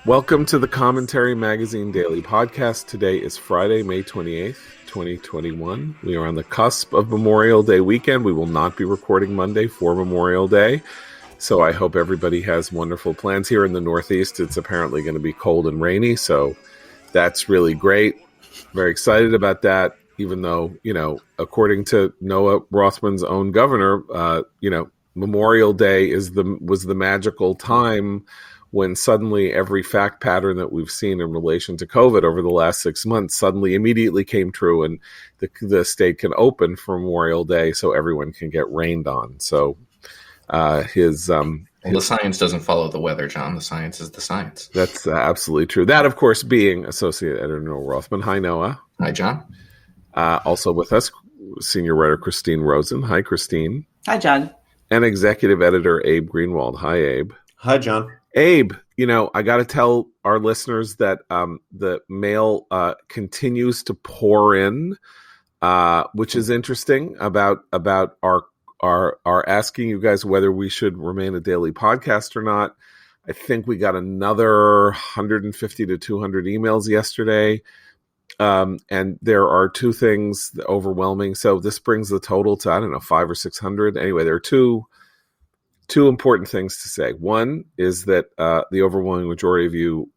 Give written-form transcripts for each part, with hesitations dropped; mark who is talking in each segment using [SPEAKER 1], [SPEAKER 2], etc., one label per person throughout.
[SPEAKER 1] Welcome to the Commentary Magazine Daily Podcast. Today is Friday, May 28th, 2021. We are on the cusp of Memorial Day weekend. We will not be recording Monday for Memorial Day. So I hope everybody has wonderful plans. Here in the Northeast, it's apparently going to be cold and rainy. So that's really great. Very excited about that, even though, according to Noah Rothman's own governor, Memorial Day was the magical time when suddenly every fact pattern that we've seen in relation to COVID over the last 6 months suddenly immediately came true, and the state can open for Memorial Day so everyone can get rained on. So
[SPEAKER 2] the science doesn't follow the weather, John. The science is the science.
[SPEAKER 1] That's absolutely true. That, of course, being Associate Editor Noah Rothman. Hi, Noah.
[SPEAKER 2] Hi, John.
[SPEAKER 1] Also with us, Senior Writer Christine Rosen. Hi, Christine.
[SPEAKER 3] Hi, John.
[SPEAKER 1] And Executive Editor Abe Greenwald. Hi, Abe.
[SPEAKER 4] Hi, John.
[SPEAKER 1] Abe, I got to tell our listeners that the mail continues to pour in, which is interesting about our asking you guys whether we should remain a daily podcast or not. I think we got another 150 to 200 emails yesterday, and there are two things overwhelming. So this brings the total to, 500 or 600. Anyway, there are two important things to say. One is that the overwhelming majority of you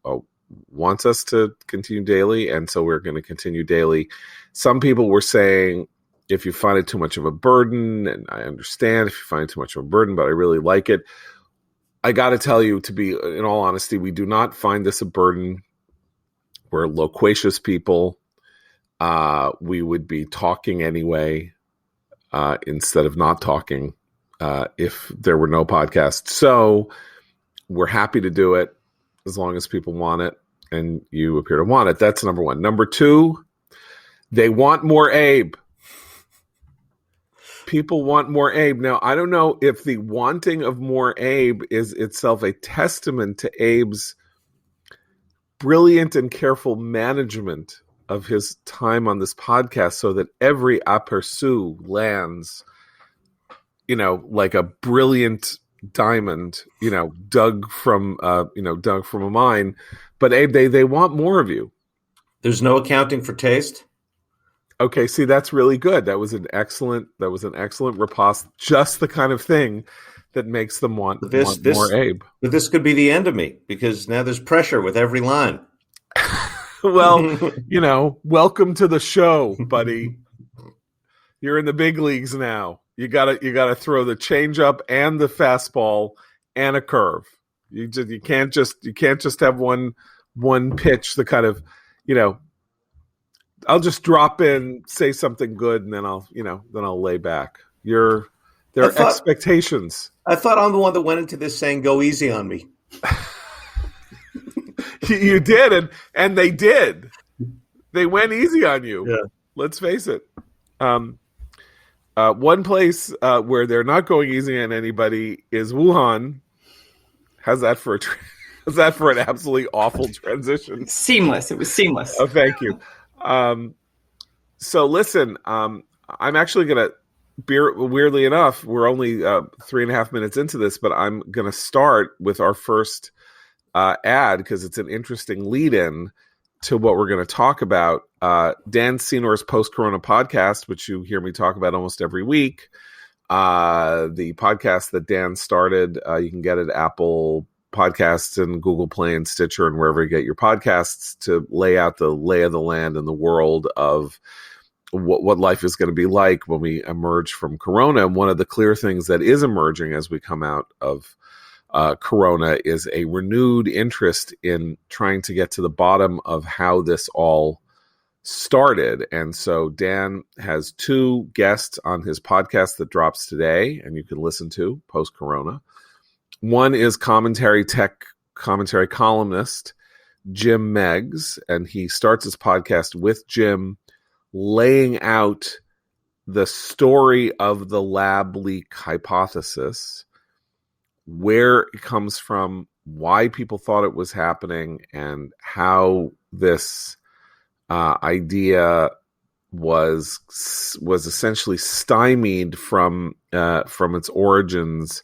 [SPEAKER 1] wants us to continue daily, and so we're going to continue daily. Some people were saying, if you find it too much of a burden, and I understand if you find it too much of a burden, but I really like it. I got to tell you, to be in all honesty, we do not find this a burden. We're loquacious people. We would be talking anyway instead of not talking. If there were no podcasts. So we're happy to do it as long as people want it, and you appear to want it. That's number one. Number two, they want more Abe. People want more Abe. Now, I don't know if the wanting of more Abe is itself a testament to Abe's brilliant and careful management of his time on this podcast so that every aperçu lands like a brilliant diamond, dug from a mine. But Abe, they want more of you.
[SPEAKER 4] There's no accounting for taste.
[SPEAKER 1] Okay, see, that's really good. That was an excellent riposte. Just the kind of thing that makes them want more Abe.
[SPEAKER 4] But this could be the end of me, because now there's pressure with every line.
[SPEAKER 1] Well, welcome to the show, buddy. You're in the big leagues now. You gotta throw the changeup and the fastball and a curve. You can't just have one pitch. The kind of I'll just drop in, say something good, and then I'll lay back. There are expectations.
[SPEAKER 4] I thought I'm the one that went into this saying, "Go easy on me."
[SPEAKER 1] You did, and they did. They went easy on you.
[SPEAKER 4] Yeah.
[SPEAKER 1] Let's face it. One place where they're not going easy on anybody is Wuhan. How's that for an absolutely awful transition?
[SPEAKER 3] Seamless. It was seamless.
[SPEAKER 1] Oh, thank you. So listen, I'm actually going to, weirdly enough, we're only 3.5 minutes into this, but I'm going to start with our first ad because it's an interesting lead-in to what we're going to talk about. Dan Senor's Post-Corona podcast, which you hear me talk about almost every week. The podcast that Dan started, you can get at Apple Podcasts and Google Play and Stitcher and wherever you get your podcasts, to lay out the lay of the land in the world of what life is going to be like when we emerge from Corona. And one of the clear things that is emerging as we come out of Corona is a renewed interest in trying to get to the bottom of how this all started. And so Dan has two guests on his podcast that drops today, and you can listen to post-Corona. One is commentary columnist Jim Meggs, and he starts his podcast with Jim laying out the story of the lab leak hypothesis, where it comes from, why people thought it was happening, and how this idea was essentially stymied from its origins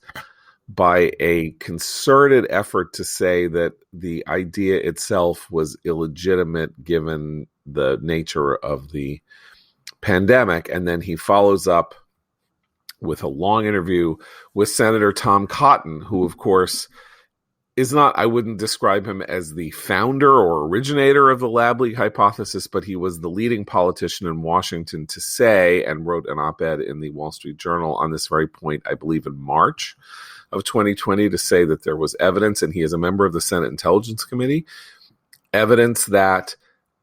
[SPEAKER 1] by a concerted effort to say that the idea itself was illegitimate given the nature of the pandemic. And then he follows up with a long interview with Senator Tom Cotton, who, of course, is not, I wouldn't describe him as the founder or originator of the lab leak hypothesis, but he was the leading politician in Washington to say, and wrote an op-ed in the Wall Street Journal on this very point, I believe in March of 2020, to say that there was evidence, and he is a member of the Senate Intelligence Committee, evidence that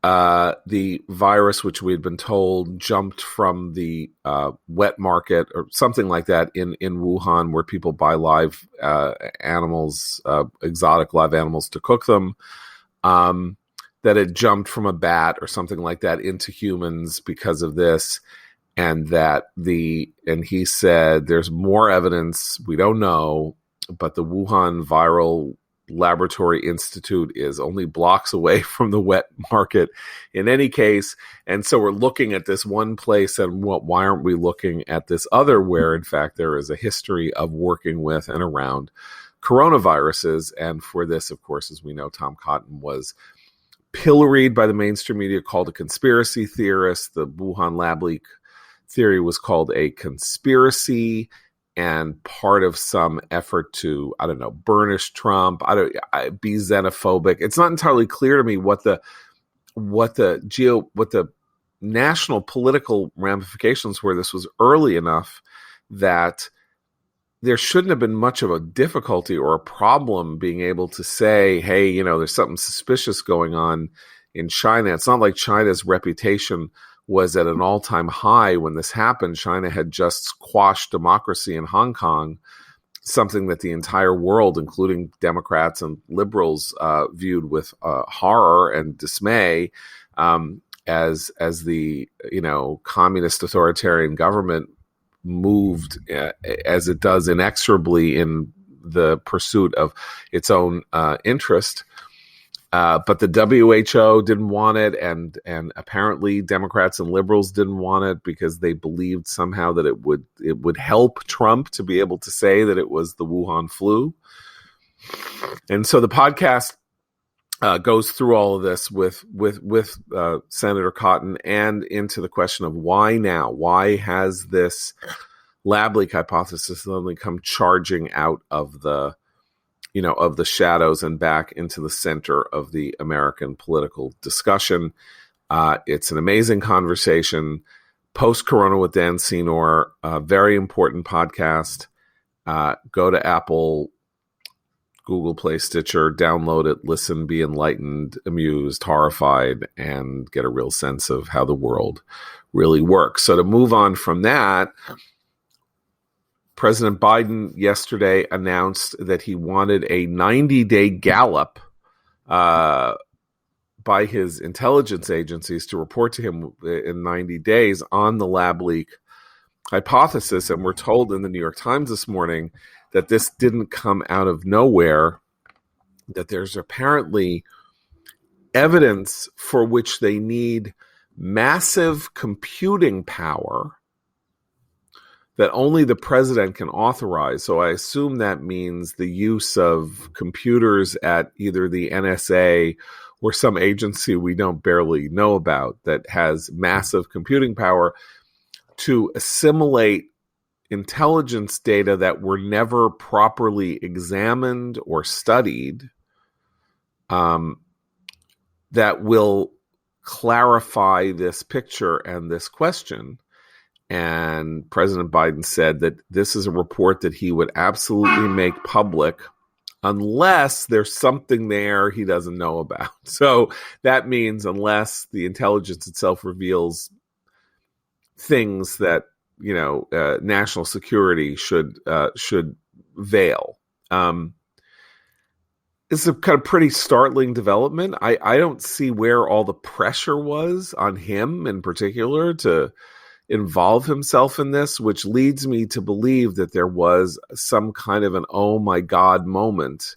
[SPEAKER 1] the virus, which we had been told jumped from the wet market or something like that in Wuhan, where people buy live animals, exotic live animals to cook them, that it jumped from a bat or something like that into humans because of this. And and he said, there's more evidence, we don't know, but the Wuhan Viral Laboratory Institute is only blocks away from the wet market in any case. And so we're looking at this one place, and why aren't we looking at this other, where in fact there is a history of working with and around coronaviruses. And for this, of course, as we know, Tom Cotton was pilloried by the mainstream media, called a conspiracy theorist. The Wuhan lab leak theory was called a conspiracy and part of some effort to, I don't know, burnish Trump, be xenophobic. It's not entirely clear to me what the national political ramifications were. This was early enough that there shouldn't have been much of a difficulty or a problem being able to say, hey, there's something suspicious going on in China. It's not like China's reputation was at an all-time high when this happened. China had just squashed democracy in Hong Kong, something that the entire world, including Democrats and liberals, viewed with horror and dismay, as the communist authoritarian government moved as it does inexorably in the pursuit of its own interest. But the WHO didn't want it, and apparently Democrats and liberals didn't want it because they believed somehow that it would help Trump to be able to say that it was the Wuhan flu. And so the podcast goes through all of this with Senator Cotton, and into the question of why now? Why has this lab leak hypothesis suddenly come charging out of the shadows and back into the center of the American political discussion? It's an amazing conversation. Post-Corona with Dan Senor, a very important podcast. Go to Apple, Google Play, Stitcher, download it, listen, be enlightened, amused, horrified, and get a real sense of how the world really works. So to move on from that, President Biden yesterday announced that he wanted a 90-day Gallup by his intelligence agencies to report to him in 90 days on the lab leak hypothesis. And we're told in the New York Times this morning that this didn't come out of nowhere, that there's apparently evidence for which they need massive computing power that only the president can authorize. So I assume that means the use of computers at either the NSA or some agency we don't barely know about that has massive computing power to assimilate intelligence data that were never properly examined or studied, that will clarify this picture and this question. And President Biden said that this is a report that he would absolutely make public unless there's something there he doesn't know about. So that means unless the intelligence itself reveals things that, national security should veil. It's a kind of pretty startling development. I don't see where all the pressure was on him in particular to involve himself in this, which leads me to believe that there was some kind of an oh my God moment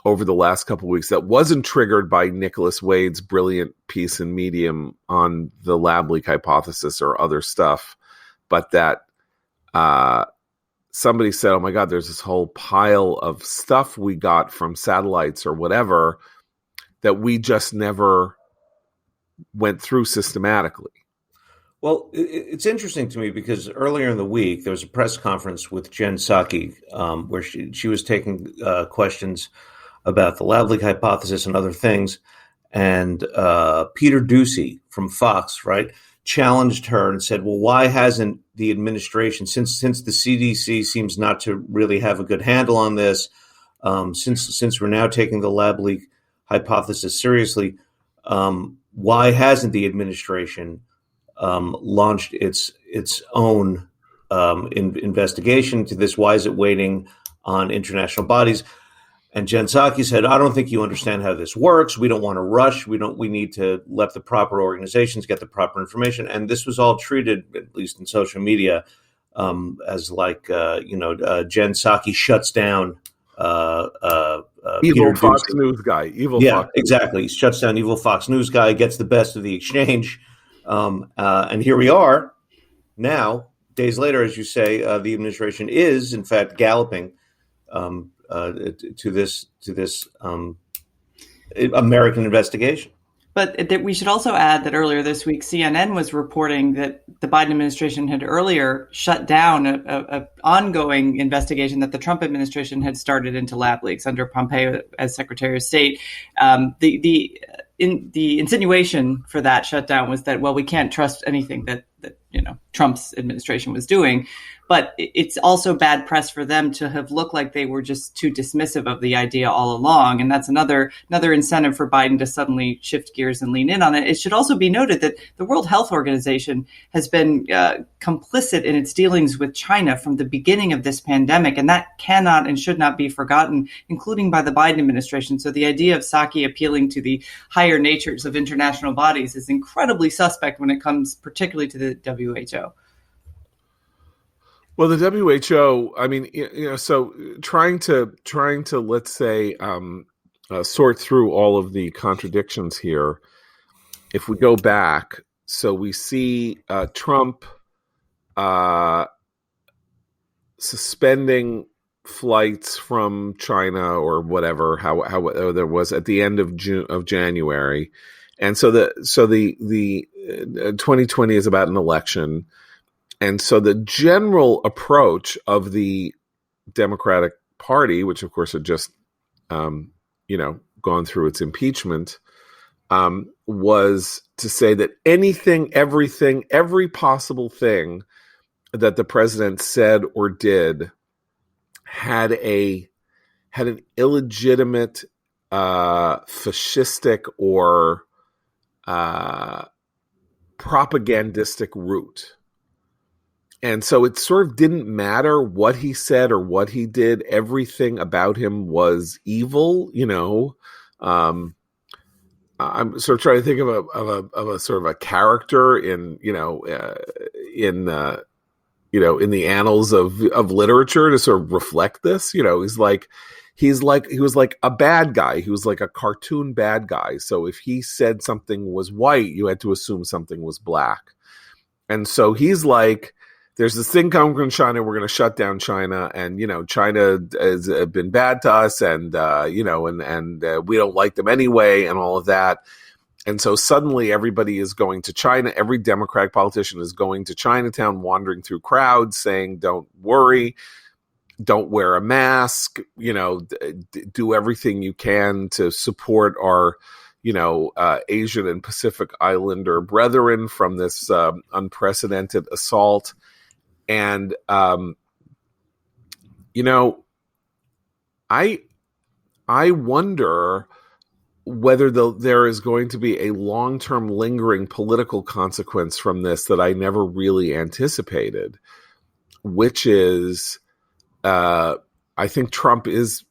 [SPEAKER 1] over the last couple of weeks that wasn't triggered by Nicholas Wade's brilliant piece in Medium on the lab leak hypothesis or other stuff, but that somebody said, "Oh my God, there's this whole pile of stuff we got from satellites or whatever that we just never went through systematically."
[SPEAKER 4] Well, it's interesting to me because earlier in the week there was a press conference with Jen Psaki where she was taking questions about the lab leak hypothesis and other things, and Peter Doocy from Fox, right, challenged her and said, "Well, why hasn't the administration, since the CDC seems not to really have a good handle on this, since we're now taking the lab leak hypothesis seriously, why hasn't the administration launched its own investigation to this? Why is it waiting on international bodies?" And Jen Psaki said, "I don't think you understand how this works. We don't want to rush. We need to let the proper organizations get the proper information." And this was all treated, at least in social media, as like, Jen Psaki shuts down
[SPEAKER 1] Evil
[SPEAKER 4] Peter
[SPEAKER 1] Fox
[SPEAKER 4] Doocy.
[SPEAKER 1] News guy.
[SPEAKER 4] Yeah, exactly. He shuts down evil Fox News guy, gets the best of the exchange. And here we are now, days later, as you say, the administration is, in fact, galloping to this American investigation.
[SPEAKER 3] But we should also add that earlier this week, CNN was reporting that the Biden administration had earlier shut down a ongoing investigation that the Trump administration had started into lab leaks under Pompeo as Secretary of State. The insinuation for that shutdown was that, well, we can't trust anything that Trump's administration was doing. But it's also bad press for them to have looked like they were just too dismissive of the idea all along. And that's another incentive for Biden to suddenly shift gears and lean in on it. It should also be noted that the World Health Organization has been complicit in its dealings with China from the beginning of this pandemic. And that cannot and should not be forgotten, including by the Biden administration. So the idea of Psaki appealing to the higher natures of international bodies is incredibly suspect when it comes particularly to the WHO.
[SPEAKER 1] Well, the WHO, I mean, so trying to let's say sort through all of the contradictions here. If we go back, so we see Trump suspending flights from China or whatever, how there was at the end of January, and so the 2020 is about an election. And so the general approach of the Democratic Party, which of course had just, gone through its impeachment, was to say that anything, everything, every possible thing that the president said or did had an illegitimate, fascistic or propagandistic root. And so it sort of didn't matter what he said or what he did. Everything about him was evil, I'm sort of trying to think of a sort of a character in the annals of literature to sort of reflect this. He was like a bad guy. He was like a cartoon bad guy. So if he said something was white, you had to assume something was black. And so he's like, there's this thing coming from China. We're going to shut down China, and China has been bad to us, and we don't like them anyway, and all of that. And so suddenly everybody is going to China. Every Democratic politician is going to Chinatown, wandering through crowds, saying, "Don't worry, don't wear a mask. Do everything you can to support our." Asian and Pacific Islander brethren from this unprecedented assault. And, I wonder whether there is going to be a long-term lingering political consequence from this that I never really anticipated, which is, I think Trump is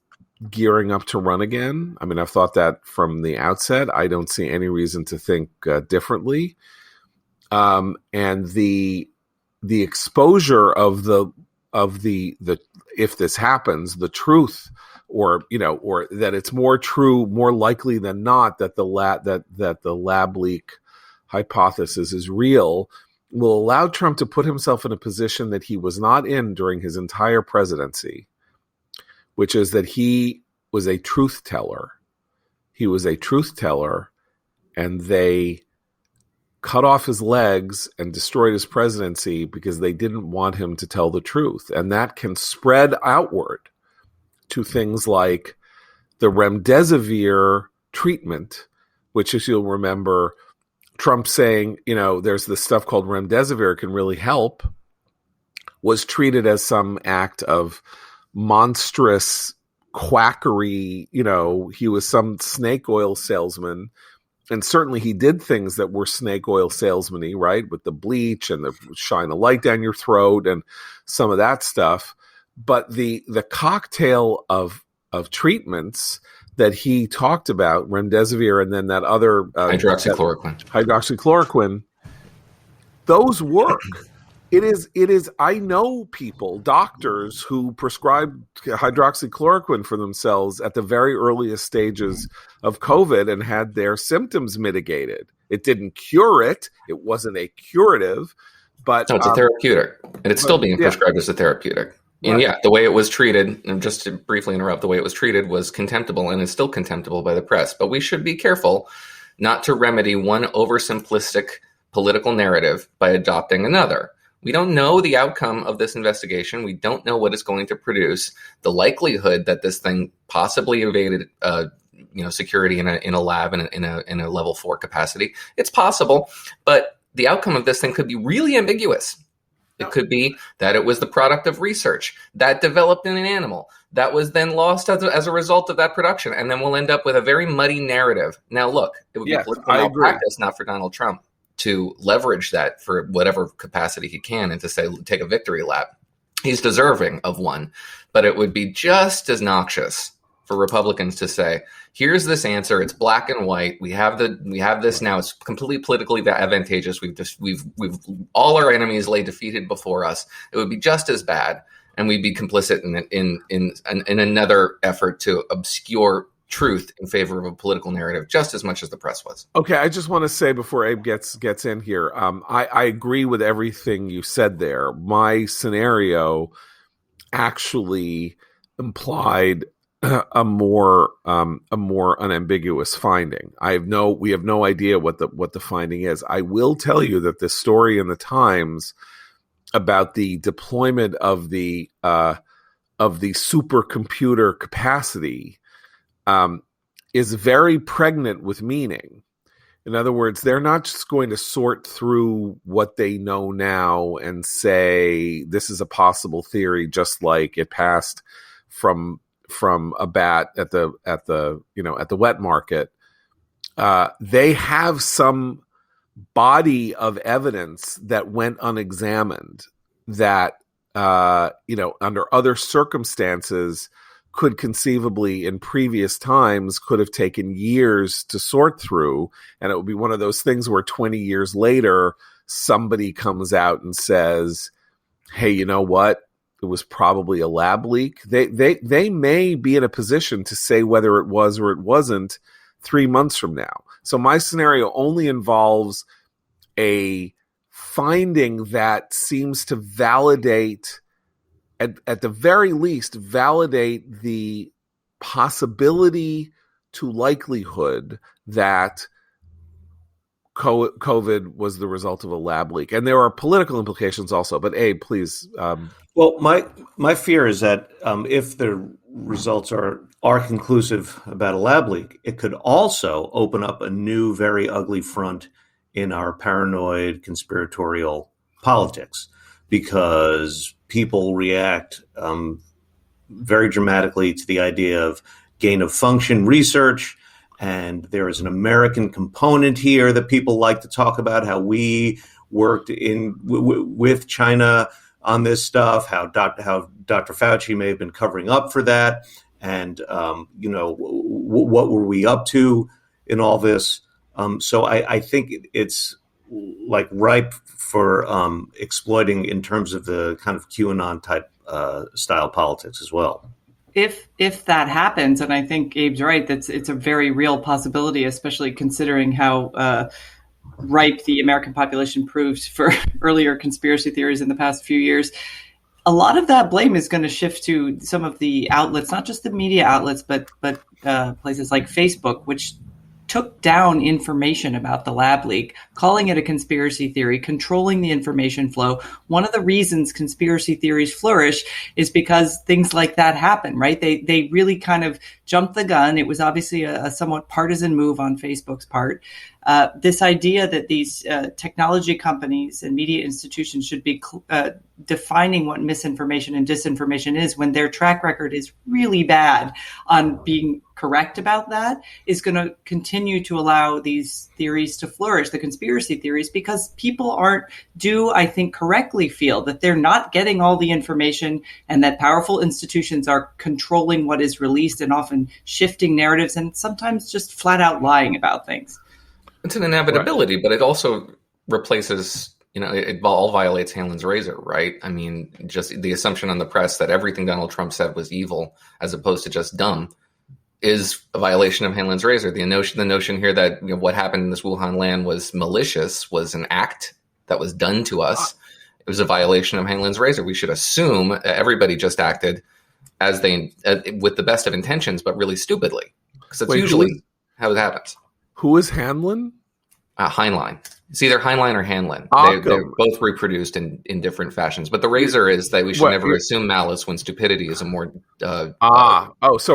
[SPEAKER 1] gearing up to run again. I mean, I've thought that from the outset. I don't see any reason to think differently. And the exposure of the if this happens, the truth, or that it's more true, more likely than not that the lab leak hypothesis is real, will allow Trump to put himself in a position that he was not in during his entire presidency, which is that he was a truth teller. He was a truth teller, and they cut off his legs and destroyed his presidency because they didn't want him to tell the truth. And that can spread outward to things like the remdesivir treatment, which, as you'll remember, Trump saying, there's this stuff called remdesivir can really help, was treated as some act of monstrous quackery. He was some snake oil salesman. And certainly he did things that were snake oil salesman-y, right? With the bleach and the shine a light down your throat and some of that stuff. But the cocktail of treatments that he talked about, remdesivir and then that other hydroxychloroquine, those work. It is. I know people, doctors, who prescribed hydroxychloroquine for themselves at the very earliest stages of COVID and had their symptoms mitigated. It didn't cure it. It wasn't a curative, but
[SPEAKER 2] no, it's a therapeutic, and it's still being prescribed as a therapeutic. And the way it was treated, and just to briefly interrupt, the way it was treated was contemptible and is still contemptible by the press. But we should be careful not to remedy one oversimplistic political narrative by adopting another. We don't know the outcome of this investigation. We don't know what it's going to produce. The likelihood that this thing possibly evaded, security in a lab in a level 4 capacity, it's possible. But the outcome of this thing could be really ambiguous. It could be that it was the product of research that developed in an animal that was then lost as a result of that production, and then we'll end up with a very muddy narrative. Now, look, it would be political malpractice, not for Donald Trump, to leverage that for whatever capacity he can and to say, take a victory lap. He's deserving of one, but it would be just as noxious for Republicans to say, here's this answer. It's black and white. We have this now. It's completely politically advantageous. We've all our enemies lay defeated before us. It would be just as bad. And we'd be complicit in another effort to obscure truth in favor of a political narrative just as much as the press was.
[SPEAKER 1] Okay, I just want to say before Abe gets in here, I agree with everything you said there. My scenario actually implied a more unambiguous finding. We have no idea what the finding is. I will tell you that the story in the Times about the deployment of the supercomputer capacity is very pregnant with meaning. In other words, they're not just going to sort through what they know now and say this is a possible theory, just like it passed from a bat at the wet market. They have some body of evidence that went unexamined that under other circumstances could conceivably in previous times could have taken years to sort through. And it would be one of those things where 20 years later, somebody comes out and says, hey, you know what? It was probably a lab leak. They may be in a position to say whether it was or it wasn't 3 months from now. So my scenario only involves a finding that seems to validate, at the very least, validate the possibility to likelihood that COVID was the result of a lab leak. And there are political implications also. But Abe, please.
[SPEAKER 4] Well, my fear is that if the results are conclusive about a lab leak, it could also open up a new, very ugly front in our paranoid conspiratorial politics, because people react very dramatically to the idea of gain of function research. And there is an American component here that people like to talk about, how we worked with China on this stuff, how Dr. Fauci may have been covering up for that. And, what were we up to in all this? So I think it's like ripe for exploiting in terms of the kind of QAnon type style politics as well.
[SPEAKER 3] If that happens, and I think Abe's right, it's a very real possibility, especially considering how ripe the American population proved for earlier conspiracy theories in the past few years, a lot of that blame is going to shift to some of the outlets, not just the media outlets, but places like Facebook, which took down information about the lab leak, calling it a conspiracy theory, controlling the information flow. One of the reasons conspiracy theories flourish is because things like that happen, right? They really kind of jumped the gun. It was obviously a somewhat partisan move on Facebook's part. This idea that these technology companies and media institutions should be defining what misinformation and disinformation is, when their track record is really bad on being correct about that, is going to continue to allow these theories to flourish, the conspiracy theories, because people I think, correctly feel that they're not getting all the information, and that powerful institutions are controlling what is released and often shifting narratives and sometimes just flat out lying about things.
[SPEAKER 2] It's an inevitability, but it also replaces, it all violates Hanlon's razor, right? I mean, just the assumption on the press that everything Donald Trump said was evil as opposed to just dumb is a violation of Hanlon's razor. The notion here that what happened in this Wuhan land was malicious, was an act that was done to us. It was a violation of Hanlon's razor. We should assume everybody just acted as they with the best of intentions, but really stupidly, because that's usually how it happens.
[SPEAKER 1] Who is Hanlon?
[SPEAKER 2] Heinlein. It's either Heinlein or Hanlon. They're both reproduced in different fashions. But the razor is that we should never assume malice when stupidity is a more
[SPEAKER 1] so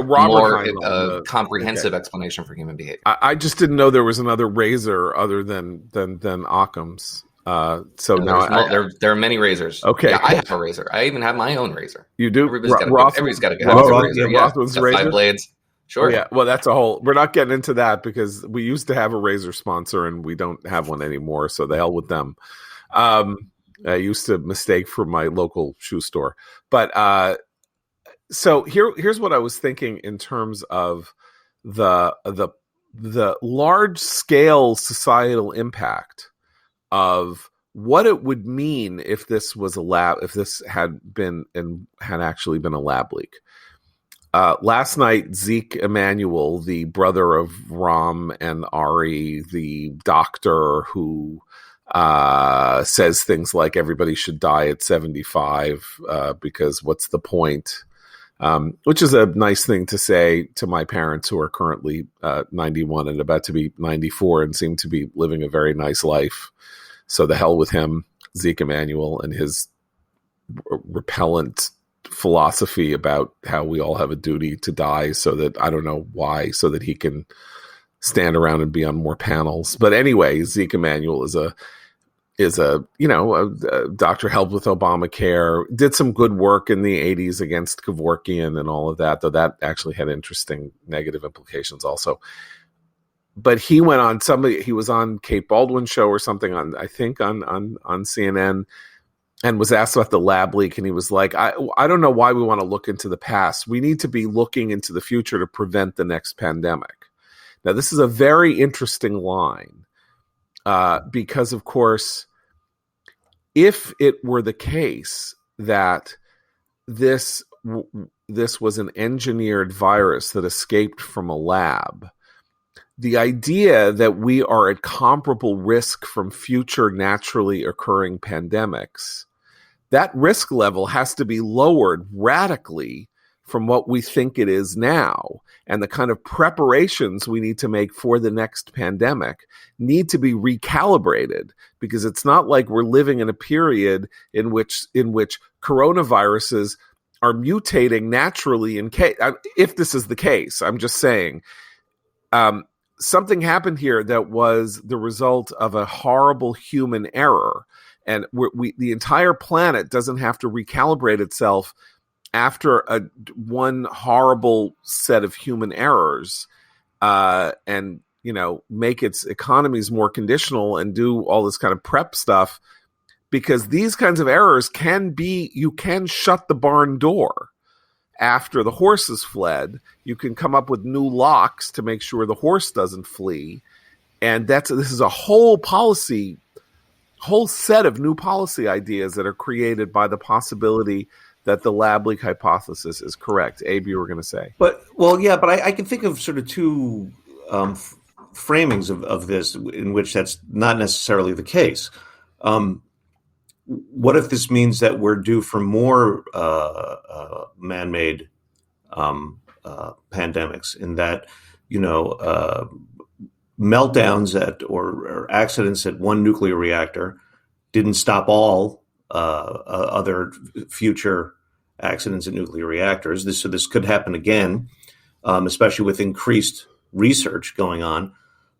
[SPEAKER 1] Robert
[SPEAKER 2] more comprehensive explanation for human behavior.
[SPEAKER 1] I just didn't know there was another razor other than Occam's.
[SPEAKER 2] There are many razors.
[SPEAKER 1] Okay,
[SPEAKER 2] yeah, I have a razor. I even have my own razor.
[SPEAKER 1] You do?
[SPEAKER 2] Everybody's got to have a razor.
[SPEAKER 1] Rothman's razor.
[SPEAKER 2] 5 blades. Sure.
[SPEAKER 1] Yeah, well, that's a whole. We're not getting into that because we used to have a razor sponsor and we don't have one anymore. So the hell with them. I used to mistake for my local shoe store, but so here's what I was thinking in terms of the large scale societal impact of what it would mean if this was if this had actually been a lab leak. Last night, Zeke Emanuel, the brother of Ram and Ari, the doctor who says things like everybody should die at 75 because what's the point? Which is a nice thing to say to my parents who are currently 91 and about to be 94 and seem to be living a very nice life. So the hell with him, Zeke Emanuel, and his repellent philosophy about how we all have a duty to die, so that I don't know why, so that he can stand around and be on more panels. But anyway, Zeke Emanuel is a doctor, helped with Obamacare, did some good work in the 80s against Kevorkian and all of that, though that actually had interesting negative implications also. But he went on he was on Kate Baldwin's show or something on CNN, and was asked about the lab leak, and he was like, I don't know why we want to look into the past. We need to be looking into the future to prevent the next pandemic. Now, this is a very interesting line because, of course, if it were the case that this was an engineered virus that escaped from a lab, the idea that we are at comparable risk from future naturally occurring pandemics, that risk level has to be lowered radically from what we think it is now. And the kind of preparations we need to make for the next pandemic need to be recalibrated, because it's not like we're living in a period in which coronaviruses are mutating naturally if this is the case. I'm just saying, something happened here that was the result of a horrible human error. And the entire planet doesn't have to recalibrate itself after one horrible set of human errors, and make its economies more conditional and do all this kind of prep stuff, because these kinds of errors you can shut the barn door after the horse has fled. You can come up with new locks to make sure the horse doesn't flee, and this is a whole set of new policy ideas that are created by the possibility that the lab leak hypothesis is correct. Abe, you were going to say.
[SPEAKER 4] But I can think of sort of two framings of this in which that's not necessarily the case. What if this means that we're due for more man-made pandemics, in that, meltdowns or accidents at one nuclear reactor didn't stop all other future accidents at nuclear reactors. So this could happen again, especially with increased research going on.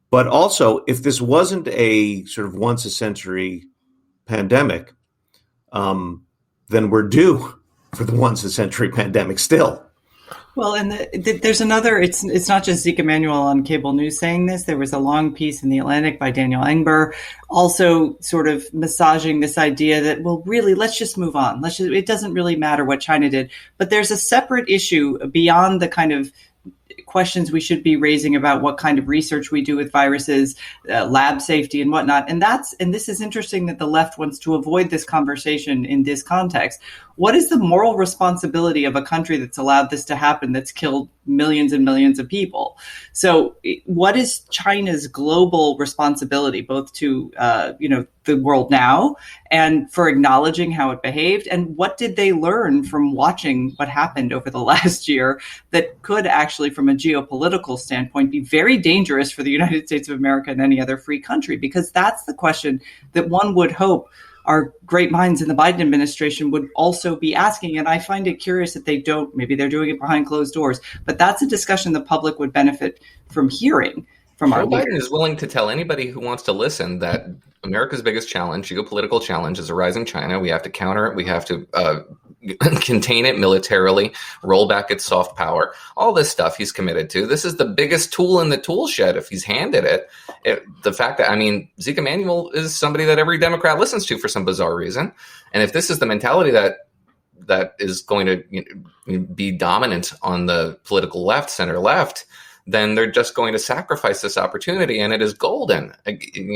[SPEAKER 4] But also, if this wasn't a sort of once a century pandemic, then we're due for the once a century pandemic still.
[SPEAKER 3] Well, and there's another, it's not just Zeke Emanuel on cable news saying this. There was a long piece in The Atlantic by Daniel Engber, also sort of massaging this idea that, well, really, let's just move on. It doesn't really matter what China did. But there's a separate issue beyond the kind of questions we should be raising about what kind of research we do with viruses, lab safety and whatnot. And this is interesting that the left wants to avoid this conversation in this context. What is the moral responsibility of a country that's allowed this to happen, that's killed millions and millions of people? So what is China's global responsibility, both to, the world now and for acknowledging how it behaved? And what did they learn from watching what happened over the last year that could actually, from a geopolitical standpoint, be very dangerous for the United States of America and any other free country? Because that's the question that one would hope our great minds in the Biden administration would also be asking. And I find it curious that they don't. Maybe they're doing it behind closed doors. But that's a discussion the public would benefit from hearing from our leaders.
[SPEAKER 2] Biden is willing to tell anybody who wants to listen that America's biggest challenge, geopolitical challenge, is a rising China. We have to counter it. We have to contain it militarily, roll back its soft power. All this stuff he's committed to. This is the biggest tool in the tool shed if he's handed it. The fact that, Zeke Emanuel is somebody that every Democrat listens to for some bizarre reason. And if this is the mentality that is going to be dominant on the political left, center left, then they're just going to sacrifice this opportunity, and it is golden.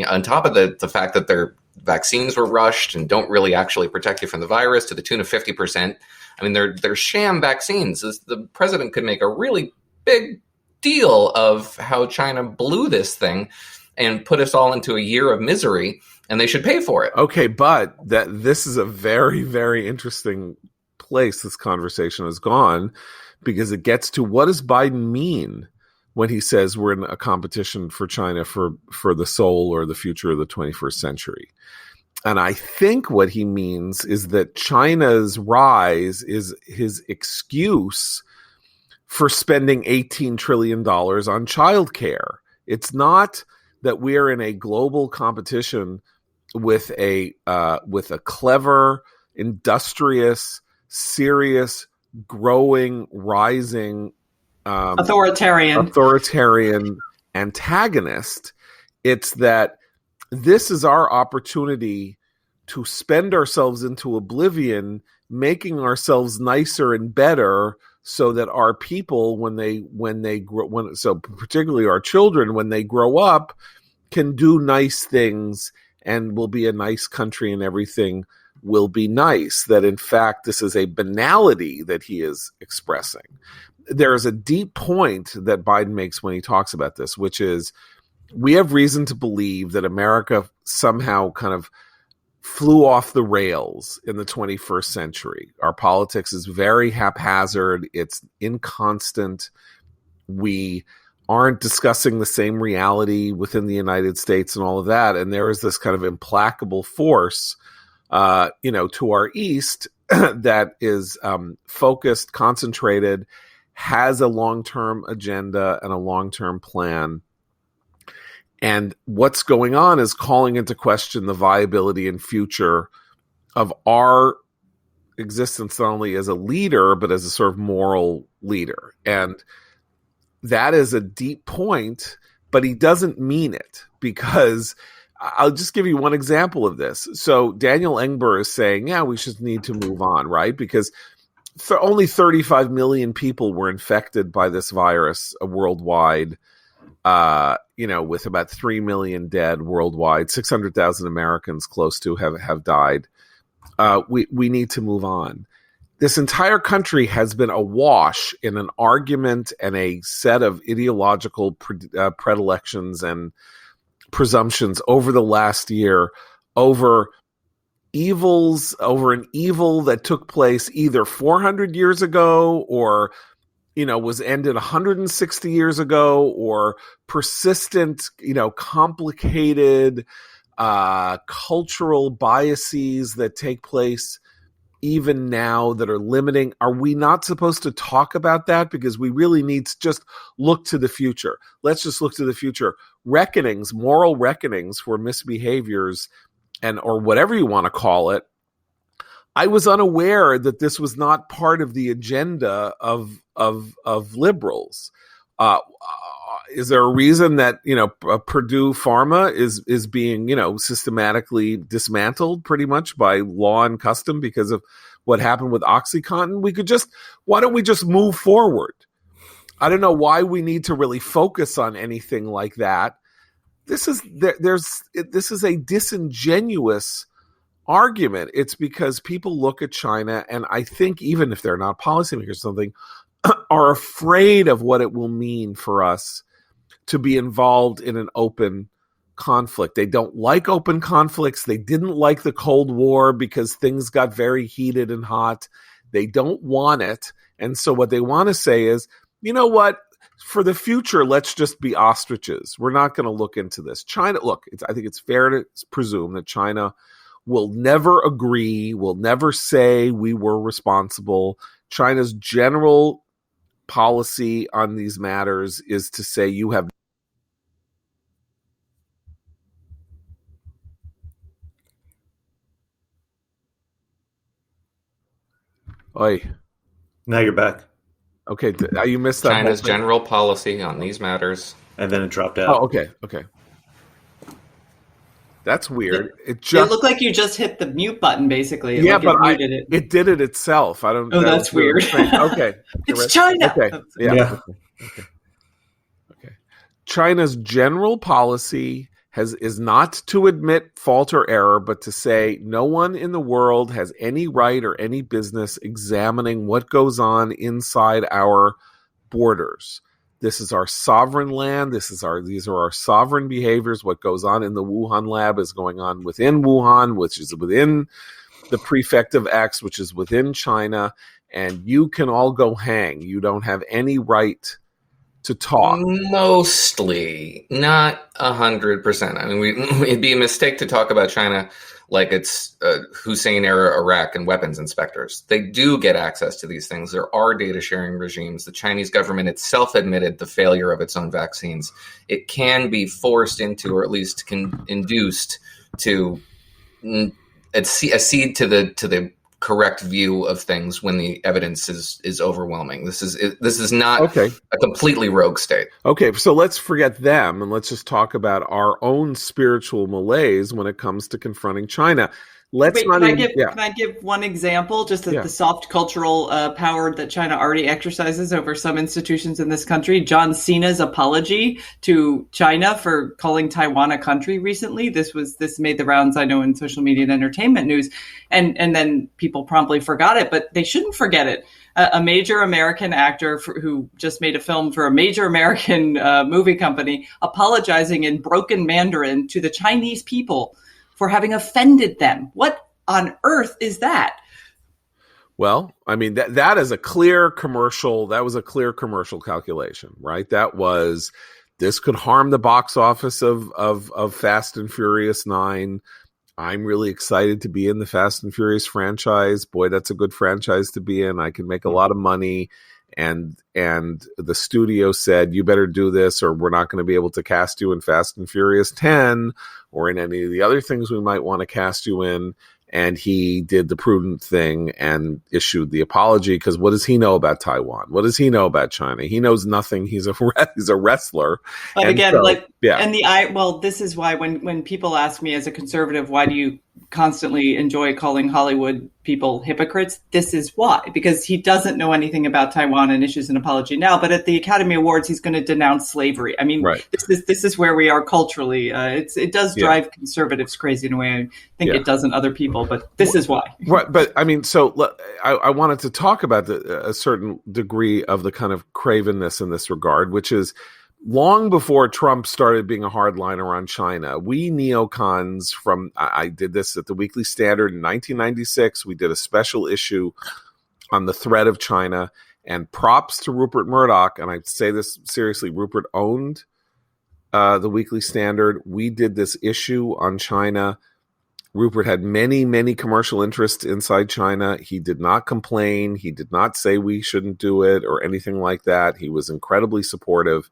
[SPEAKER 2] On top of the fact that their vaccines were rushed and don't really actually protect you from the virus to the tune of 50%. They're sham vaccines. The president could make a really big deal of how China blew this thing and put us all into a year of misery, and they should pay for it.
[SPEAKER 1] Okay, but this is a very, very interesting place this conversation has gone, because it gets to, what does Biden mean when he says we're in a competition for China for the soul or the future of the 21st century? And I think what he means is that China's rise is his excuse for spending $18 trillion on childcare. It's not that we're in a global competition with a clever, industrious, serious, growing, rising
[SPEAKER 3] authoritarian
[SPEAKER 1] antagonist. It's that this is our opportunity to spend ourselves into oblivion, making ourselves nicer and better, so that our people, so particularly our children, when they grow up, can do nice things and will be a nice country and everything will be nice. That in fact, this is a banality that he is expressing. There is a deep point that Biden makes when he talks about this, which is, we have reason to believe that America somehow kind of flew off the rails in the 21st century. Our politics is very haphazard. It's inconstant. We aren't discussing the same reality within the United States and all of that. And there is this kind of implacable force, to our east that is focused, concentrated, has a long-term agenda and a long-term plan. And what's going on is calling into question the viability and future of our existence, not only as a leader, but as a sort of moral leader. And that is a deep point, but he doesn't mean it, because I'll just give you one example of this. So Daniel Engber is saying, we should need to move on, right? Because only 35 million people were infected by this virus worldwide, with about 3 million dead worldwide, 600,000 Americans close to have died. We need to move on. this entire country has been awash in an argument and a set of ideological predilections and presumptions over the last year over an evil that took place either 400 years ago or, was ended 160 years ago, or persistent, complicated cultural biases that take place even now that are limiting. Are we not supposed to talk about that? Because we really need to just look to the future. Let's just look to the future. Reckonings, moral reckonings for misbehaviors or whatever you want to call it. I was unaware that this was not part of the agenda of liberals. Is there a reason that Purdue Pharma is being systematically dismantled pretty much by law and custom because of what happened with OxyContin? Why don't we just move forward? I don't know why we need to really focus on anything like that. This is a disingenuous argument. It's because people look at China, and I think even if they're not policymakers or something, are afraid of what it will mean for us to be involved in an open conflict. They don't like open conflicts. They didn't like the Cold War because things got very heated and hot. They don't want it. And so what they want to say is, you know what? For the future, let's just be ostriches. We're not going to look into this. China, I think it's fair to presume that China will never agree, will never say we were responsible. China's general policy on these matters is to say you have. Oi.
[SPEAKER 4] Now you're back.
[SPEAKER 1] Okay, you missed that.
[SPEAKER 2] China's general policy on these matters.
[SPEAKER 4] And then it dropped out.
[SPEAKER 1] Oh, okay. That's weird.
[SPEAKER 3] It looked like you just hit the mute button, basically.
[SPEAKER 1] Yeah, but it did it itself. I don't.
[SPEAKER 3] Oh, that's weird.
[SPEAKER 1] Okay,
[SPEAKER 3] it's China.
[SPEAKER 1] Okay, yeah. Okay. China's general policy is not to admit fault or error, but to say no one in the world has any right or any business examining what goes on inside our borders. This is our sovereign land. These are our sovereign behaviors. What goes on in the Wuhan lab is going on within Wuhan, which is within the prefect of X, which is within China. And you can all go hang. You don't have any right to talk.
[SPEAKER 2] Mostly, not 100%. I mean, it'd be a mistake to talk about China like it's Hussein-era Iraq and weapons inspectors. They do get access to these things. There are data sharing regimes. The Chinese government itself admitted the failure of its own vaccines. It can be forced into, or at least induced to accede to the correct view of things when the evidence is overwhelming. This is not a completely rogue state.
[SPEAKER 1] Okay, so let's forget them and let's just talk about our own spiritual malaise when it comes to confronting China. Can I give one example, just of the soft cultural power that China already exercises over some institutions in this country? John Cena's apology to China for calling Taiwan a country recently. This made the rounds, I know, in social media and entertainment news, and then people promptly forgot it, but they shouldn't forget it. A major American actor who just made a film for a major American movie company apologizing in broken Mandarin to the Chinese people for having offended them. What on earth is that? Well, I mean, that is a clear commercial. That was a clear commercial calculation, right? This could harm the box office of Fast and Furious 9. I'm really excited to be in the Fast and Furious franchise. Boy, that's a good franchise to be in. I can make a lot of money. And the studio said, you better do this or we're not going to be able to cast you in Fast and Furious 10 or in any of the other things we might want to cast you in. And he did the prudent thing and issued the apology, because what does he know about Taiwan? What does he know about China? He knows nothing. He's a wrestler.
[SPEAKER 3] But again, this is why when people ask me as a conservative, why do you constantly enjoy calling Hollywood people hypocrites, this is why. Because he doesn't know anything about Taiwan and issues an apology now, but at the Academy Awards, he's going to denounce slavery. I mean,
[SPEAKER 1] right.
[SPEAKER 3] This is where we are culturally. It does drive conservatives crazy in a way. I think it doesn't other people, but this is why.
[SPEAKER 1] Right, but I mean, so I wanted to talk about a certain degree of the kind of cravenness in this regard, which is long before Trump started being a hardliner on China, we neocons I did this at the Weekly Standard in 1996. We did a special issue on the threat of China, and props to Rupert Murdoch. And I say this seriously, Rupert owned the Weekly Standard. We did this issue on China. Rupert had many, many commercial interests inside China. He did not complain. He did not say we shouldn't do it or anything like that. He was incredibly supportive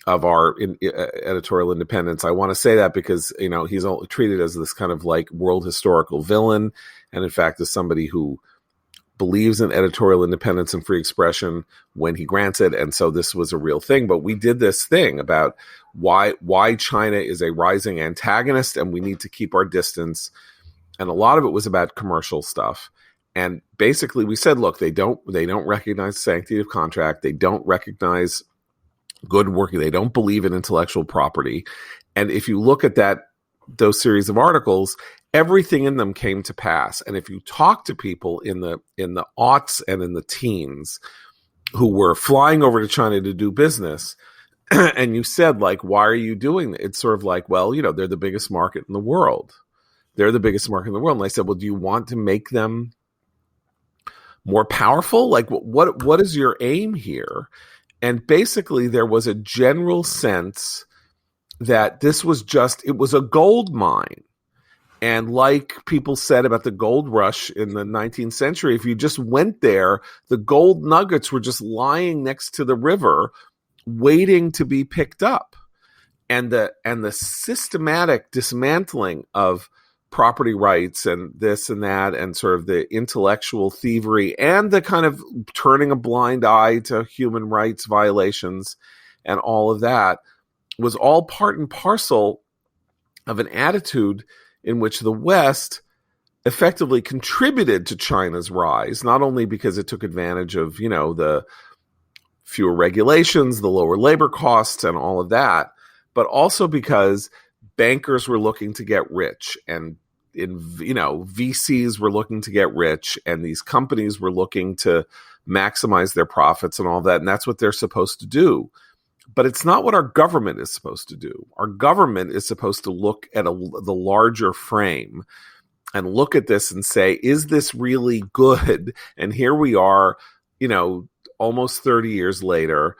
[SPEAKER 1] of our editorial independence. I want to say that because, he's treated as this kind of like world historical villain. And in fact, as somebody who believes in editorial independence and free expression when he grants it. And so this was a real thing. But we did this thing about why China is a rising antagonist and we need to keep our distance. And a lot of it was about commercial stuff. And basically we said, look, they don't recognize sanctity of contract. They don't recognize good work. They don't believe in intellectual property. And if you look at those series of articles, everything in them came to pass. And if you talk to people in the aughts and in the teens who were flying over to China to do business, and you said, like, why are you doing it? It's sort of like, well, they're the biggest market in the world. They're the biggest market in the world. And I said, well, do you want to make them more powerful? Like, what is your aim here? And basically, there was a general sense that it was a gold mine. And like people said about the gold rush in the 19th century, if you just went there, the gold nuggets were just lying next to the river, waiting to be picked up. And the systematic dismantling of property rights and this and that, and sort of the intellectual thievery and the kind of turning a blind eye to human rights violations and all of that was all part and parcel of an attitude in which the West effectively contributed to China's rise, not only because it took advantage of, the fewer regulations, the lower labor costs and all of that, but also because bankers were looking to get rich, and VCs were looking to get rich, and these companies were looking to maximize their profits and all that. And that's what they're supposed to do. But it's not what our government is supposed to do. Our government is supposed to look at the larger frame and look at this and say, is this really good? And here we are, almost 30 years later,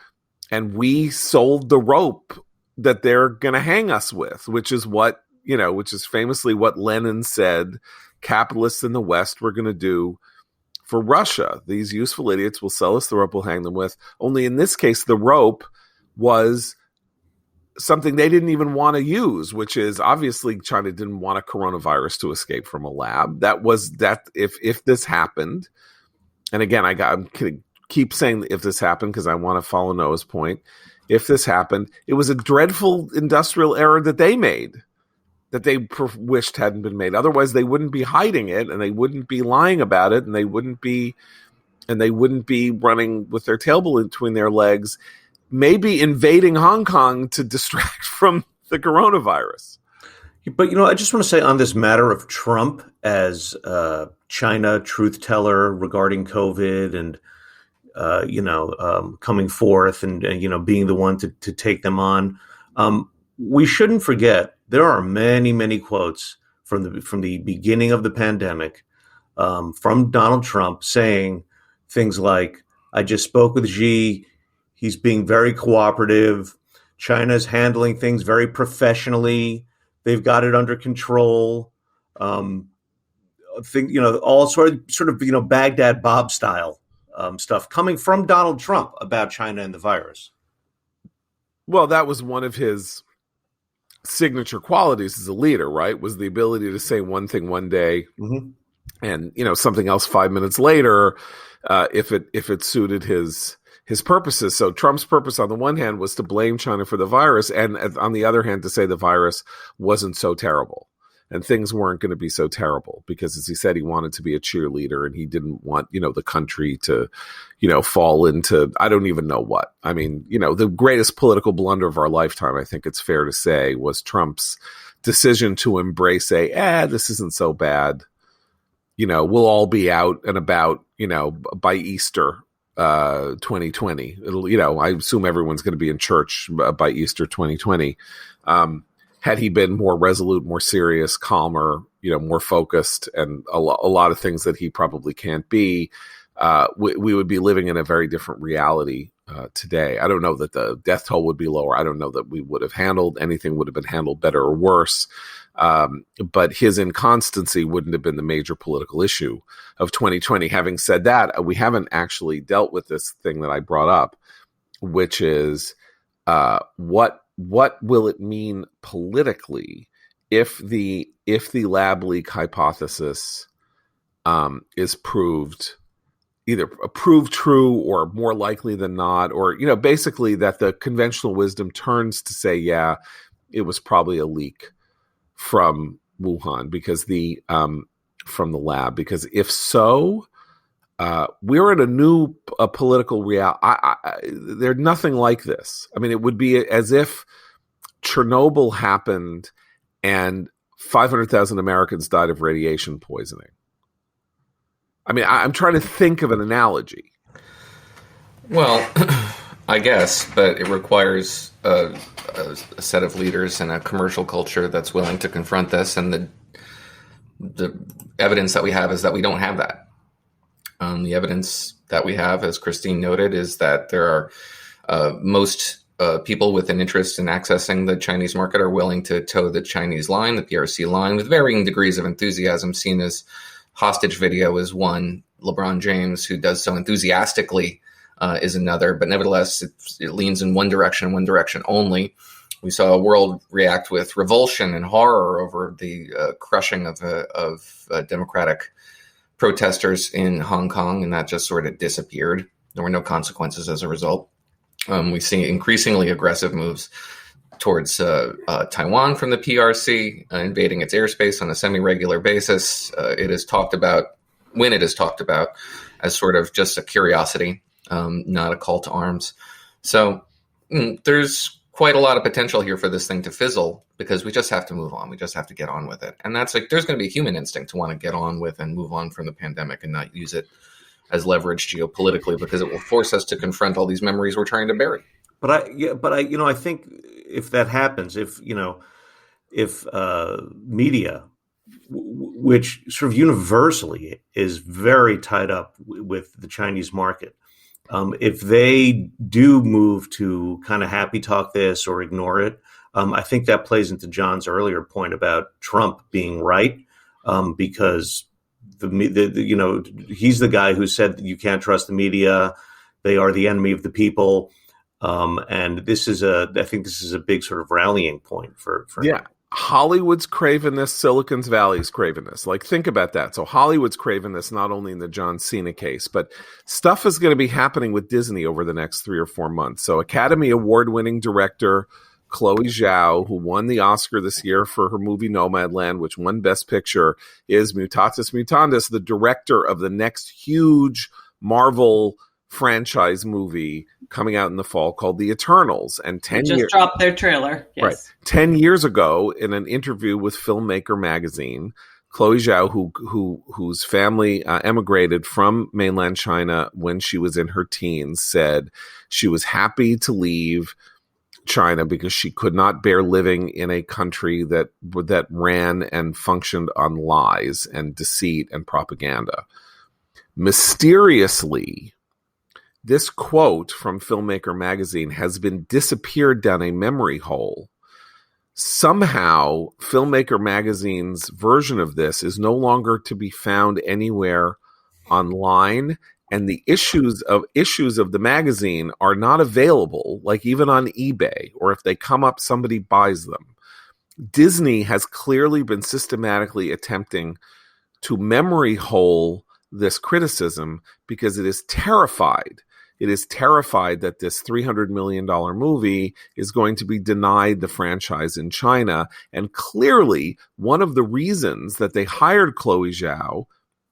[SPEAKER 1] and we sold the rope that they're going to hang us with, which is famously what Lenin said capitalists in the West were going to do for Russia. These useful idiots will sell us the rope we'll hang them with. Only in this case, the rope was something they didn't even want to use, which is obviously China didn't want a coronavirus to escape from a lab. That was that if this happened, and again, I'm going to keep saying if this happened because I want to follow Noah's point. If this happened, it was a dreadful industrial error that they made, that they wished hadn't been made. Otherwise, they wouldn't be hiding it, and they wouldn't be lying about it, and they wouldn't be running with their tail between their legs, maybe invading Hong Kong to distract from the coronavirus.
[SPEAKER 4] But, I just want to say on this matter of Trump as China truth teller regarding COVID and, coming forth and being the one to take them on. We shouldn't forget there are many, many quotes from the beginning of the pandemic from Donald Trump saying things like, I just spoke with Xi. He's being very cooperative. China's handling things very professionally. They've got it under control. All sort of Baghdad Bob style stuff coming from Donald Trump about China and the virus.
[SPEAKER 1] Well, that was one of his signature qualities as a leader, right? Was the ability to say one thing one day and, something else 5 minutes later, if it suited his purposes. So Trump's purpose on the one hand was to blame China for the virus, and on the other hand to say the virus wasn't so terrible. and things weren't going to be so terrible because, as he said, he wanted to be a cheerleader and he didn't want, the country to, fall into, I don't even know what. I mean, the greatest political blunder of our lifetime, I think it's fair to say, was Trump's decision to embrace this isn't so bad. We'll all be out and about, by Easter 2020. It'll, I assume everyone's going to be in church by Easter 2020. Had he been more resolute, more serious, calmer, more focused, and a lot of things that he probably can't be, we would be living in a very different reality today. I don't know that the death toll would be lower. I don't know that we would have anything would have been handled better or worse. But his inconstancy wouldn't have been the major political issue of 2020. Having said that, we haven't actually dealt with this thing that I brought up, which is what will it mean politically if the lab leak hypothesis is proved true or more likely than not, or basically that the conventional wisdom turns to say, yeah, it was probably a leak from Wuhan because from the lab, because if so, we're in a new political reality. There's nothing like this. I mean, it would be as if Chernobyl happened and 500,000 Americans died of radiation poisoning. I mean, I'm trying to think of an analogy.
[SPEAKER 2] Well, I guess, but it requires a set of leaders and a commercial culture that's willing to confront this. And the evidence that we have is that we don't have that. The evidence that we have, as Christine noted, is that there are most people with an interest in accessing the Chinese market are willing to toe the Chinese line, the PRC line, with varying degrees of enthusiasm. Seen as hostage video is one. LeBron James, who does so enthusiastically, is another. But nevertheless, it leans in one direction only. We saw a world react with revulsion and horror over the crushing of democratic protesters in Hong Kong, and that just sort of disappeared. There were no consequences as a result. We see increasingly aggressive moves towards Taiwan from the PRC, invading its airspace on a semi-regular basis. It is talked about, when it is talked about, as sort of just a curiosity, not a call to arms. So there's quite a lot of potential here for this thing to fizzle, because we just have to move on. We just have to get on with it. And that's there's going to be a human instinct to want to get on with and move on from the pandemic and not use it as leverage geopolitically, because it will force us to confront all these memories we're trying to bury. But
[SPEAKER 4] I think if that happens, if media, which sort of universally is very tied up with the Chinese market, if they do move to kind of happy talk this or ignore it, I think that plays into John's earlier point about Trump being right, because he's the guy who said that you can't trust the media; they are the enemy of the people. And I think this is a big sort of rallying point for him.
[SPEAKER 1] Hollywood's craving this, Silicon Valley's craving this. Like, think about that. So Hollywood's craving this not only in the John Cena case, but stuff is going to be happening with Disney over the next 3 or 4 months. So Academy Award-winning director Chloe Zhao, who won the Oscar this year for her movie Nomadland, which won Best Picture, is Mutatis Mutandis, the director of the next huge Marvel franchise movie coming out in the fall called The Eternals. And
[SPEAKER 3] dropped their trailer. Yes.
[SPEAKER 1] Right. 10 years ago, in an interview with Filmmaker magazine, Chloe Zhao, whose family emigrated from mainland China when she was in her teens, said she was happy to leave China because she could not bear living in a country that ran and functioned on lies and deceit and propaganda. Mysteriously, this quote from Filmmaker magazine has been disappeared down a memory hole. Somehow, Filmmaker magazine's version of this is no longer to be found anywhere online, and the issues of the magazine are not available, like even on eBay, or if they come up, somebody buys them. Disney has clearly been systematically attempting to memory hole this criticism because it is terrified it is terrified that this $300 million movie is going to be denied the franchise in China. And clearly, one of the reasons that they hired Chloe Zhao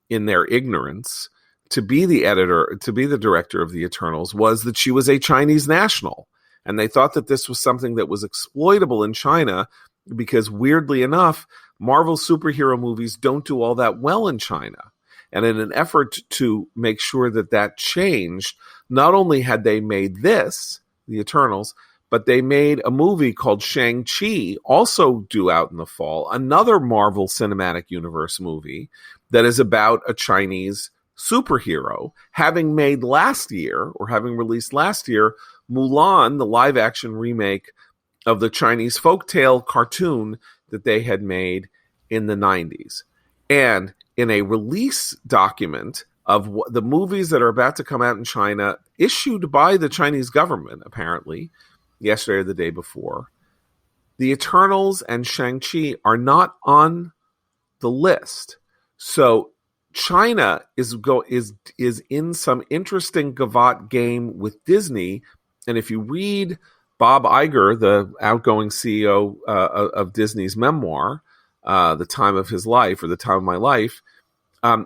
[SPEAKER 1] in their ignorance to be the editor, to be the director of the Eternals, was that she was a Chinese national. And they thought that this was something that was exploitable in China because, weirdly enough, Marvel superhero movies don't do all that well in China. And in an effort to make sure that that changed, not only had they made this, the Eternals, but they made a movie called Shang-Chi, also due out in the fall, another Marvel Cinematic Universe movie that is about a Chinese superhero, having made last year, or having released last year, Mulan, the live-action remake of the Chinese folktale cartoon that they had made in the 90s. And in a release document of the movies that are about to come out in China, issued by the Chinese government, apparently, yesterday or the day before, the Eternals and Shang-Chi are not on the list. So China is in some interesting gavotte game with Disney. And if you read Bob Iger, the outgoing CEO of Disney's memoir, The Time of His Life, or The Time of My Life,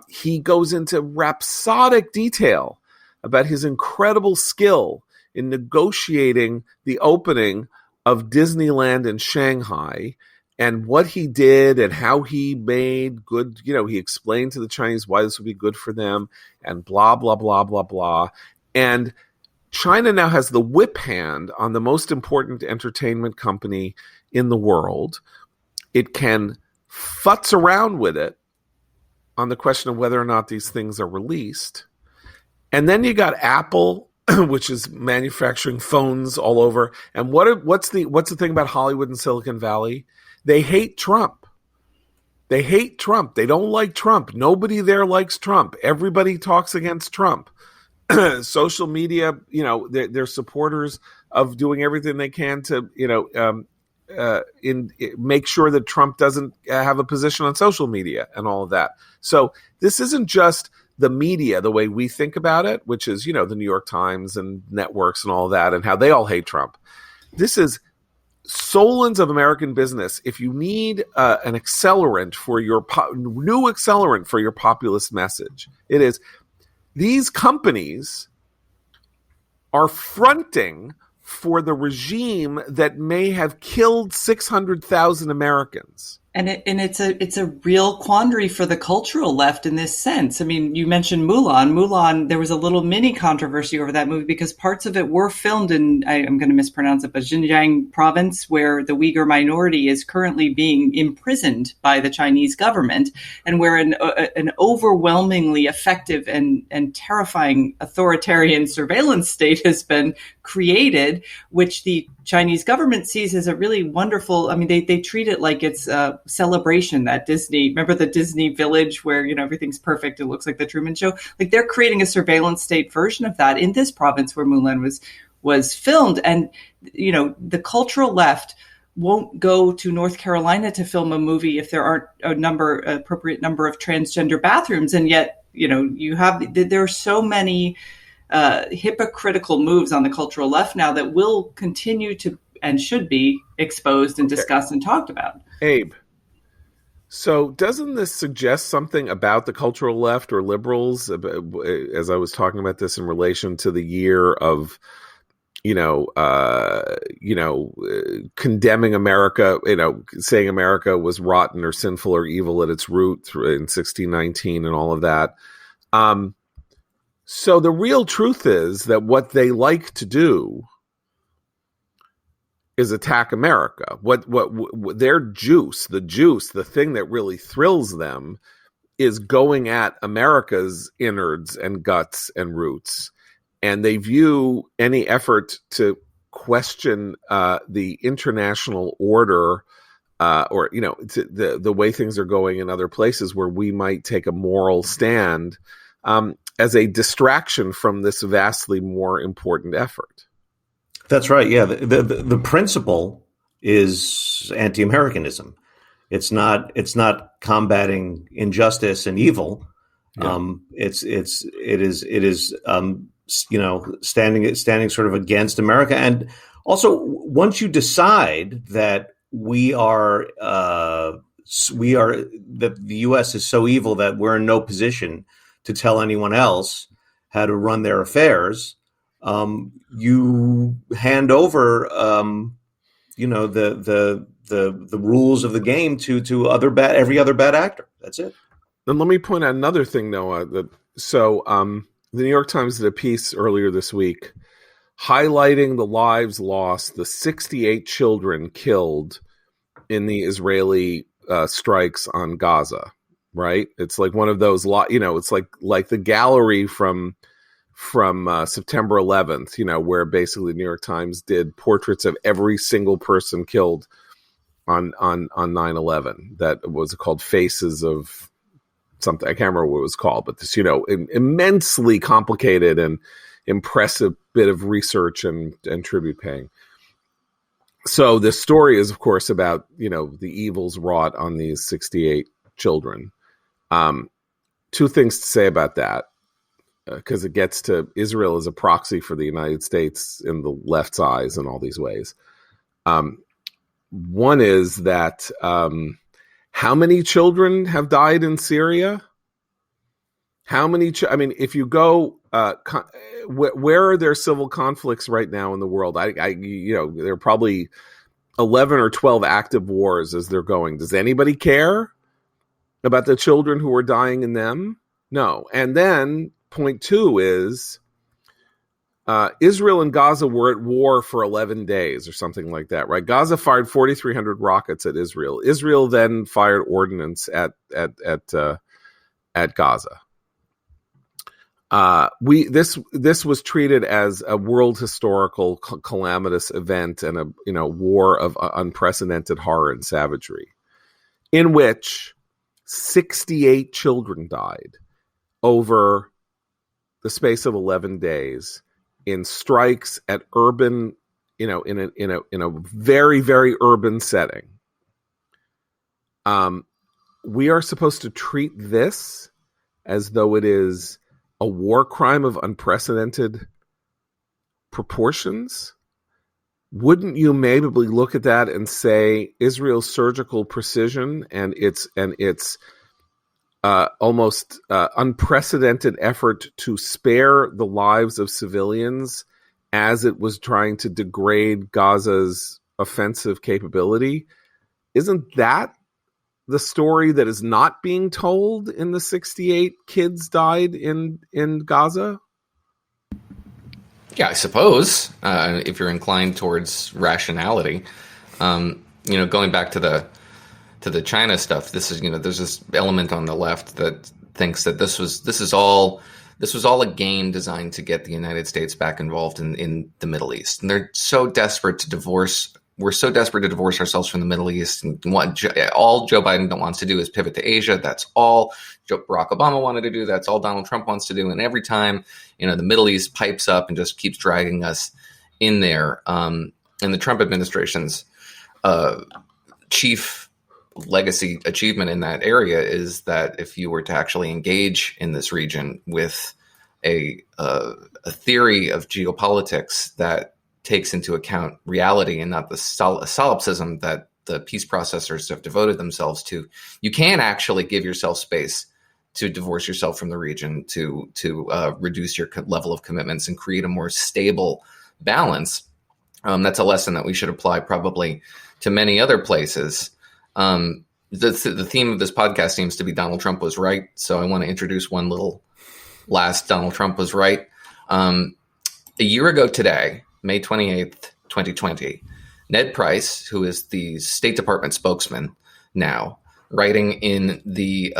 [SPEAKER 1] he goes into rhapsodic detail about his incredible skill in negotiating the opening of Disneyland in Shanghai and what he did and how he made good, he explained to the Chinese why this would be good for them and blah, blah, blah, blah, blah. And China now has the whip hand on the most important entertainment company in the world. It can futz around with it on the question of whether or not these things are released. And then you got Apple, which is manufacturing phones all over. And what's the thing about Hollywood and Silicon Valley? They hate Trump. They hate Trump. They don't like Trump. Nobody there likes Trump. Everybody talks against Trump. Social media, they're supporters of doing everything they can to, make sure that Trump doesn't have a position on social media and all of that. So this isn't just the media, the way we think about it, which is, the New York Times and networks and all of that and how they all hate Trump. This is Solons of American business. If you need an accelerant for your new accelerant for your populist message, it is these companies are fronting for the regime that may have killed 600,000 Americans.
[SPEAKER 3] And it's a real quandary for the cultural left in this sense. I mean, you mentioned Mulan. Mulan, there was a little mini controversy over that movie because parts of it were filmed in, I'm going to mispronounce it, but Xinjiang province, where the Uyghur minority is currently being imprisoned by the Chinese government, and where an overwhelmingly effective and terrifying authoritarian surveillance state has been created, which the Chinese government sees as a really wonderful, they treat it like it's a celebration that Disney, remember the Disney village where, everything's perfect. It looks like the Truman Show. Like they're creating a surveillance state version of that in this province where Mulan was filmed. And, the cultural left won't go to North Carolina to film a movie if there aren't appropriate number of transgender bathrooms. And yet, there are so many hypocritical moves on the cultural left now that will continue to and should be exposed and discussed and talked about.
[SPEAKER 1] Abe, so doesn't this suggest something about the cultural left or liberals, as I was talking about this in relation to the year of, condemning America, saying America was rotten or sinful or evil at its root in 1619 and all of that. So the real truth is that what they like to do is attack America. What their juice, the thing that really thrills them is going at America's innards and guts and roots. And they view any effort to question the international order or the way things are going in other places where we might take a moral stand as a distraction from this vastly more important effort.
[SPEAKER 4] That's right. Yeah, the principle is anti-Americanism. It's not combating injustice and evil.
[SPEAKER 1] Yeah.
[SPEAKER 4] It is standing sort of against America. And also, once you decide that that the U.S. is so evil that we're in no position to tell anyone else how to run their affairs, you hand over, the rules of the game to every other bad actor. That's it.
[SPEAKER 1] And let me point out another thing, Noah. The New York Times did a piece earlier this week highlighting the lives lost, the 68 children killed in the Israeli strikes on Gaza. Right? It's like one of those, it's like the gallery from September 11th, where basically the New York Times did portraits of every single person killed on 9/11. That was called Faces of something. I can't remember what it was called, but this, immensely complicated and impressive bit of research and tribute paying. So this story is, of course, about, the evils wrought on these 68 children. Two things to say about that, because it gets to Israel as a proxy for the United States in the left's eyes in all these ways. One is that how many children have died in Syria? How many? If you go, where are there civil conflicts right now in the world? There are probably 11 or 12 active wars as they're going. Does anybody care about the children who are dying in them? No. And then point two is Israel and Gaza were at war for 11 days or something like that, right? Gaza fired 4,300 rockets at Israel. Israel then fired ordnance at Gaza. This was treated as a world historical calamitous event and a war of unprecedented horror and savagery, in which 68 children died over the space of 11 days in strikes at urban, in a very, very urban setting. We are supposed to treat this as though it is a war crime of unprecedented proportions. Wouldn't you maybe look at that and say Israel's surgical precision and its almost unprecedented effort to spare the lives of civilians as it was trying to degrade Gaza's offensive capability? Isn't that the story that is not being told in the 68 kids died in Gaza?
[SPEAKER 2] Yeah, I suppose, if you're inclined towards rationality. Going back to the China stuff, this is, there's this element on the left that thinks that this was all a game designed to get the United States back involved in the Middle East. And they're so desperate to divorce. We're so desperate to divorce ourselves from the Middle East. And all Joe Biden wants to do is pivot to Asia. That's all Barack Obama wanted to do. That's all Donald Trump wants to do. And every time, the Middle East pipes up and just keeps dragging us in there. And the Trump administration's chief legacy achievement in that area is that if you were to actually engage in this region with a theory of geopolitics that takes into account reality and not the solipsism that the peace processors have devoted themselves to, you can actually give yourself space to divorce yourself from the region, to reduce your level of commitments and create a more stable balance. That's a lesson that we should apply probably to many other places. The theme of this podcast seems to be Donald Trump was right. So I want to introduce one little last Donald Trump was right. A year ago today, May 28th, 2020, Ned Price, who is the State Department spokesman now, writing in the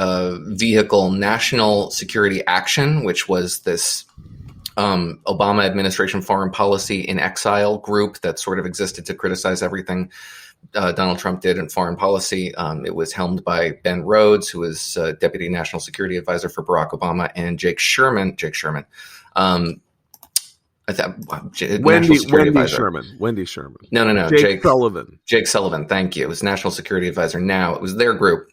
[SPEAKER 2] vehicle National Security Action, which was this Obama administration foreign policy in exile group that sort of existed to criticize everything Donald Trump did in foreign policy. It was helmed by Ben Rhodes, who was Deputy National Security Advisor for Barack Obama, and Wendy Sherman. No.
[SPEAKER 1] Jake Sullivan.
[SPEAKER 2] Jake Sullivan. Thank you. It was National Security Advisor. Now it was their group.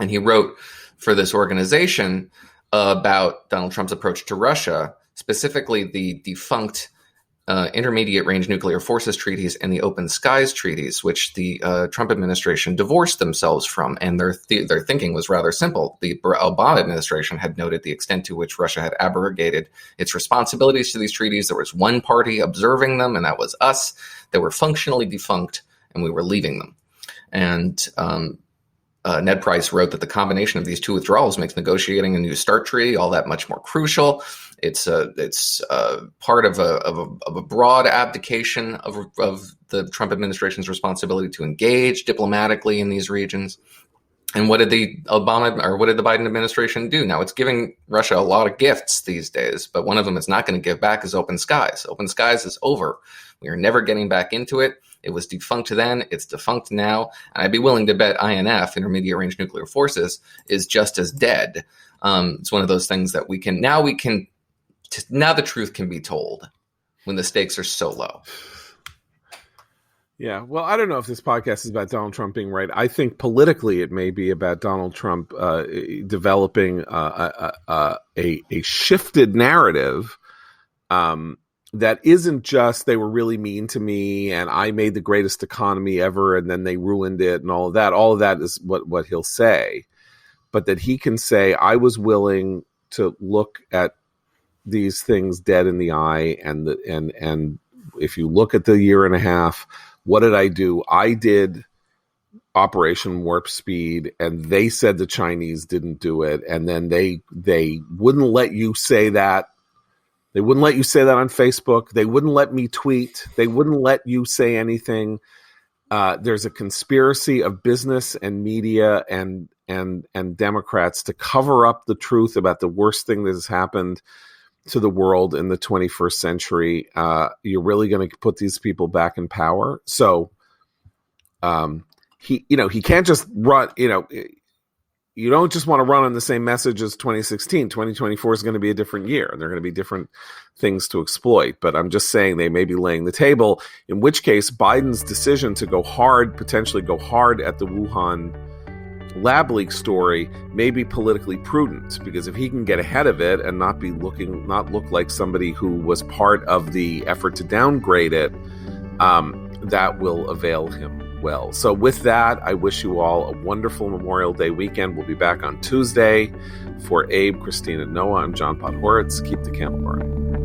[SPEAKER 2] And he wrote for this organization about Donald Trump's approach to Russia, specifically the defunct Intermediate Range Nuclear Forces treaties and the Open Skies treaties, which the Trump administration divorced themselves from. And their thinking was rather simple. The Obama administration had noted the extent to which Russia had abrogated its responsibilities to these treaties. There was one party observing them, and that was us. They were functionally defunct, and we were leaving them. And Ned Price wrote that the combination of these two withdrawals makes negotiating a New START treaty all that much more crucial. It's part of a broad abdication of the Trump administration's responsibility to engage diplomatically in these regions. And what did the Biden administration do? Now, it's giving Russia a lot of gifts these days, but one of them it's not going to give back is Open Skies. Open Skies is over. We are never getting back into it. It was defunct then. It's defunct now. And I'd be willing to bet INF, Intermediate Range Nuclear Forces, is just as dead. It's one of those things that now the truth can be told when the stakes are so low.
[SPEAKER 1] Yeah, well, I don't know if this podcast is about Donald Trump being right. I think politically it may be about Donald Trump developing a shifted narrative that isn't just they were really mean to me and I made the greatest economy ever and then they ruined it and all of that. All of that is what he'll say. But that he can say, I was willing to look at these things dead in the eye, and if you look at the year and a half, what did I do? I did Operation Warp Speed, and they said the Chinese didn't do it, and then they wouldn't let you say that. They wouldn't let you say that on Facebook. They wouldn't let me tweet. They wouldn't let you say anything. There's a conspiracy of business and media and Democrats to cover up the truth about the worst thing that has happened to the world in the 21st century. You're really going to put these people back in power. So, he can't just run, you don't just want to run on the same message as 2016. 2024 is going to be a different year, and there are going to be different things to exploit. But I'm just saying they may be laying the table, in which case Biden's decision to potentially go hard at the Wuhan lab leak story may be politically prudent, because if he can get ahead of it and not look like somebody who was part of the effort to downgrade it, that will avail him well. So with that, I wish you all a wonderful Memorial Day weekend. We'll be back on Tuesday. For Abe, Christina, and Noah, I'm John Podhoretz. Keep the candle burning.